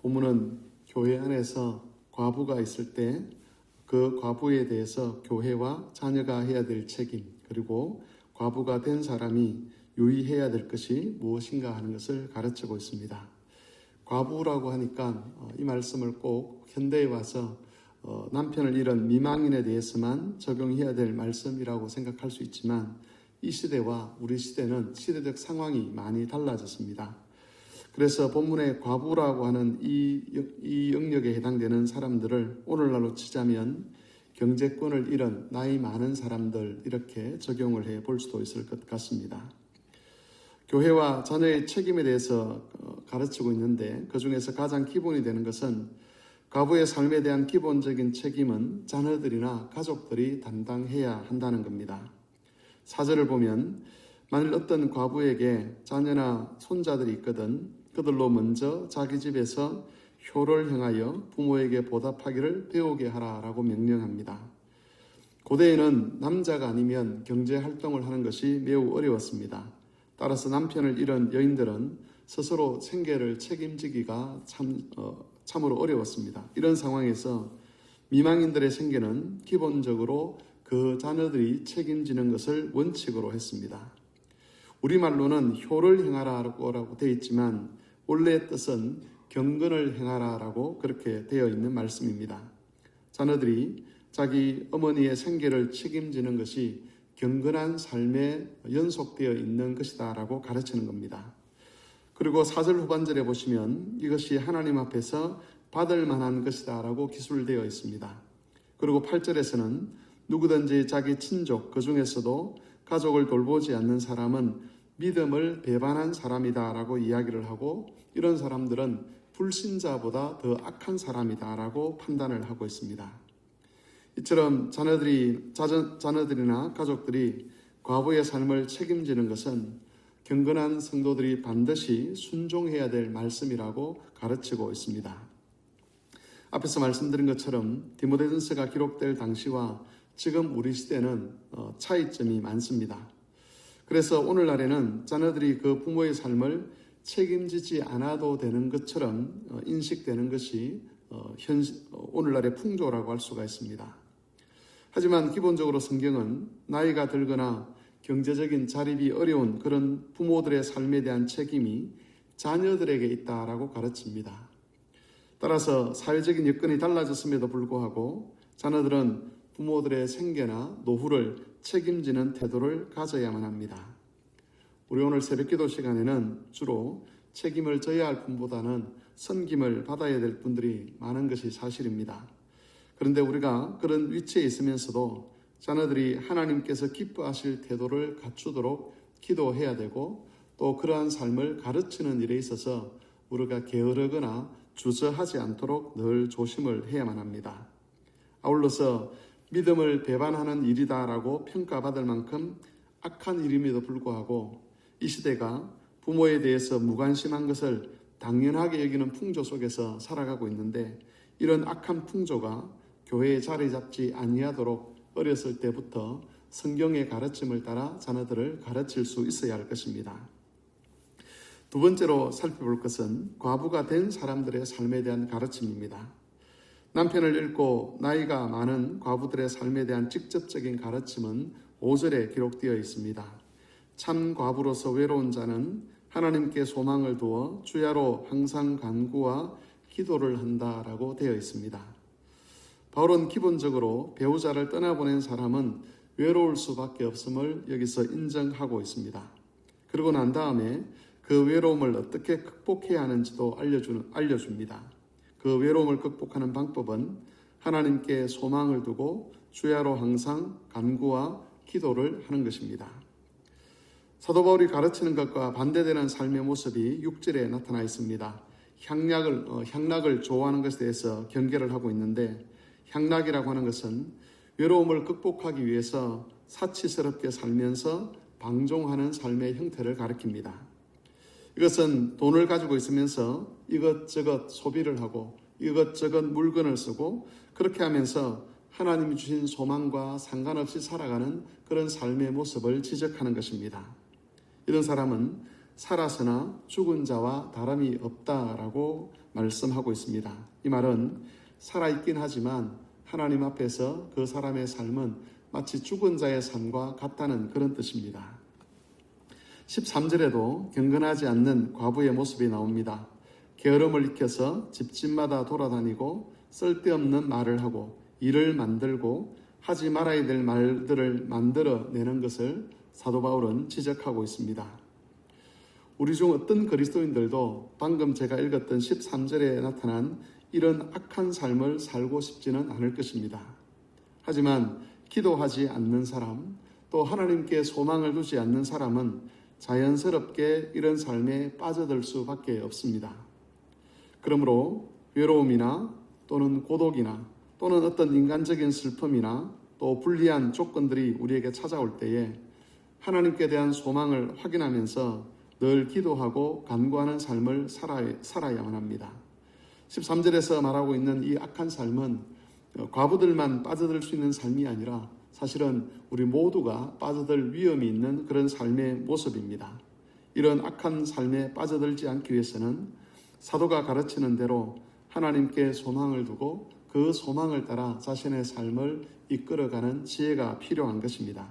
본문은 교회 안에서 과부가 있을 때 그 과부에 대해서 교회와 자녀가 해야 될 책임, 그리고 과부가 된 사람이 유의해야 될 것이 무엇인가 하는 것을 가르치고 있습니다. 과부라고 하니까 이 말씀을 꼭 현대에 와서 남편을 잃은 미망인에 대해서만 적용해야 될 말씀이라고 생각할 수 있지만, 이 시대와 우리 시대는 시대적 상황이 많이 달라졌습니다. 그래서 본문의 과부라고 하는 이 영역에 해당되는 사람들을 오늘날로 치자면 경제권을 잃은 나이 많은 사람들, 이렇게 적용을 해 볼 수도 있을 것 같습니다. 교회와 자녀의 책임에 대해서 가르치고 있는데, 그 중에서 가장 기본이 되는 것은 과부의 삶에 대한 기본적인 책임은 자녀들이나 가족들이 담당해야 한다는 겁니다. 4절을 보면 만일 어떤 과부에게 자녀나 손자들이 있거든 그들로 먼저 자기 집에서 효를 행하여 부모에게 보답하기를 배우게 하라라고 명령합니다. 고대에는 남자가 아니면 경제활동을 하는 것이 매우 어려웠습니다. 따라서 남편을 잃은 여인들은 스스로 생계를 책임지기가 참으로 어려웠습니다. 이런 상황에서 미망인들의 생계는 기본적으로 그 자녀들이 책임지는 것을 원칙으로 했습니다. 우리말로는 효를 행하라고 되어 있지만 원래의 뜻은 경건을 행하라라고 그렇게 되어 있는 말씀입니다. 자녀들이 자기 어머니의 생계를 책임지는 것이 경건한 삶에 연속되어 있는 것이다 라고 가르치는 겁니다. 그리고 4절 후반절에 보시면 이것이 하나님 앞에서 받을 만한 것이다 라고 기술되어 있습니다. 그리고 8절에서는 누구든지 자기 친족, 그 중에서도 가족을 돌보지 않는 사람은 믿음을 배반한 사람이다 라고 이야기를 하고, 이런 사람들은 불신자보다 더 악한 사람이다 라고 판단을 하고 있습니다. 이처럼 자녀들이나 가족들이 과부의 삶을 책임지는 것은 경건한 성도들이 반드시 순종해야 될 말씀이라고 가르치고 있습니다. 앞에서 말씀드린 것처럼 디모데전서가 기록될 당시와 지금 우리 시대는 차이점이 많습니다. 그래서 오늘날에는 자녀들이 그 부모의 삶을 책임지지 않아도 되는 것처럼 인식되는 것이 오늘날의 풍조라고 할 수가 있습니다. 하지만 기본적으로 성경은 나이가 들거나 경제적인 자립이 어려운 그런 부모들의 삶에 대한 책임이 자녀들에게 있다라고 가르칩니다. 따라서 사회적인 여건이 달라졌음에도 불구하고 자녀들은 부모들의 생계나 노후를 책임지는 태도를 가져야만 합니다. 우리 오늘 새벽기도 시간에는 주로 책임을 져야 할 분보다는 섬김을 받아야 될 분들이 많은 것이 사실입니다. 그런데 우리가 그런 위치에 있으면서도 자녀들이 하나님께서 기뻐하실 태도를 갖추도록 기도해야 되고, 또 그러한 삶을 가르치는 일에 있어서 우리가 게으르거나 주저하지 않도록 늘 조심을 해야만 합니다. 아울러서 믿음을 배반하는 일이다라고 평가받을 만큼 악한 일임에도 불구하고 이 시대가 부모에 대해서 무관심한 것을 당연하게 여기는 풍조 속에서 살아가고 있는데, 이런 악한 풍조가 교회에 자리 잡지 아니하도록 어렸을 때부터 성경의 가르침을 따라 자녀들을 가르칠 수 있어야 할 것입니다. 두 번째로 살펴볼 것은 과부가 된 사람들의 삶에 대한 가르침입니다. 남편을 잃고 나이가 많은 과부들의 삶에 대한 직접적인 가르침은 5절에 기록되어 있습니다. 참 과부로서 외로운 자는 하나님께 소망을 두어 주야로 항상 간구와 기도를 한다라고 되어 있습니다. 바울은 기본적으로 배우자를 떠나보낸 사람은 외로울 수밖에 없음을 여기서 인정하고 있습니다. 그러고 난 다음에 그 외로움을 어떻게 극복해야 하는지도 알려줍니다. 그 외로움을 극복하는 방법은 하나님께 소망을 두고 주야로 항상 간구와 기도를 하는 것입니다. 사도 바울이 가르치는 것과 반대되는 삶의 모습이 6절에 나타나 있습니다. 향락을 좋아하는 것에 대해서 경계를 하고 있는데, 향락이라고 하는 것은 외로움을 극복하기 위해서 사치스럽게 살면서 방종하는 삶의 형태를 가리킵니다. 이것은 돈을 가지고 있으면서 이것저것 소비를 하고 이것저것 물건을 쓰고, 그렇게 하면서 하나님이 주신 소망과 상관없이 살아가는 그런 삶의 모습을 지적하는 것입니다. 이런 사람은 살아서나 죽은 자와 다름이 없다라고 말씀하고 있습니다. 이 말은 살아있긴 하지만 하나님 앞에서 그 사람의 삶은 마치 죽은 자의 삶과 같다는 그런 뜻입니다. 13절에도 경건하지 않는 과부의 모습이 나옵니다. 게으름을 익혀서 집집마다 돌아다니고 쓸데없는 말을 하고 일을 만들고 하지 말아야 될 말들을 만들어내는 것을 사도 바울은 지적하고 있습니다. 우리 중 어떤 그리스도인들도 방금 제가 읽었던 13절에 나타난 이런 악한 삶을 살고 싶지는 않을 것입니다. 하지만 기도하지 않는 사람, 또 하나님께 소망을 두지 않는 사람은 자연스럽게 이런 삶에 빠져들 수밖에 없습니다. 그러므로 외로움이나 또는 고독이나 또는 어떤 인간적인 슬픔이나 또 불리한 조건들이 우리에게 찾아올 때에 하나님께 대한 소망을 확인하면서 늘 기도하고 간구하는 삶을 살아야만 합니다. 13절에서 말하고 있는 이 악한 삶은 과부들만 빠져들 수 있는 삶이 아니라 사실은 우리 모두가 빠져들 위험이 있는 그런 삶의 모습입니다. 이런 악한 삶에 빠져들지 않기 위해서는 사도가 가르치는 대로 하나님께 소망을 두고 그 소망을 따라 자신의 삶을 이끌어가는 지혜가 필요한 것입니다.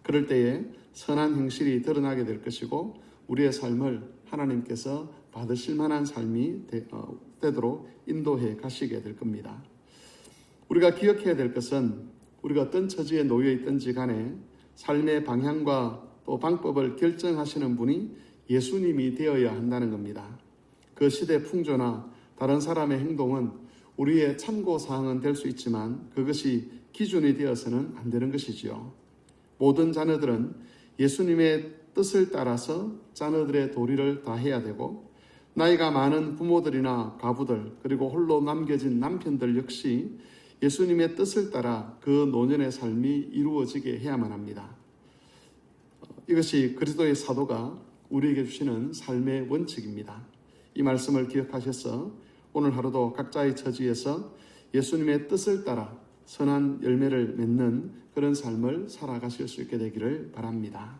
그럴 때에 선한 행실이 드러나게 될 것이고 우리의 삶을 하나님께서 받으실 만한 삶이 되도록 인도해 가시게 될 겁니다. 우리가 기억해야 될 것은 우리가 어떤 처지에 놓여 있든지 간에 삶의 방향과 또 방법을 결정하시는 분이 예수님이 되어야 한다는 겁니다. 그 시대 풍조나 다른 사람의 행동은 우리의 참고사항은 될 수 있지만 그것이 기준이 되어서는 안 되는 것이지요. 모든 자녀들은 예수님의 뜻을 따라서 자녀들의 도리를 다해야 되고 나이가 많은 부모들이나 가부들 그리고 홀로 남겨진 남편들 역시 예수님의 뜻을 따라 그 노년의 삶이 이루어지게 해야만 합니다. 이것이 그리스도의 사도가 우리에게 주시는 삶의 원칙입니다. 이 말씀을 기억하셔서 오늘 하루도 각자의 처지에서 예수님의 뜻을 따라 선한 열매를 맺는 그런 삶을 살아가실 수 있게 되기를 바랍니다.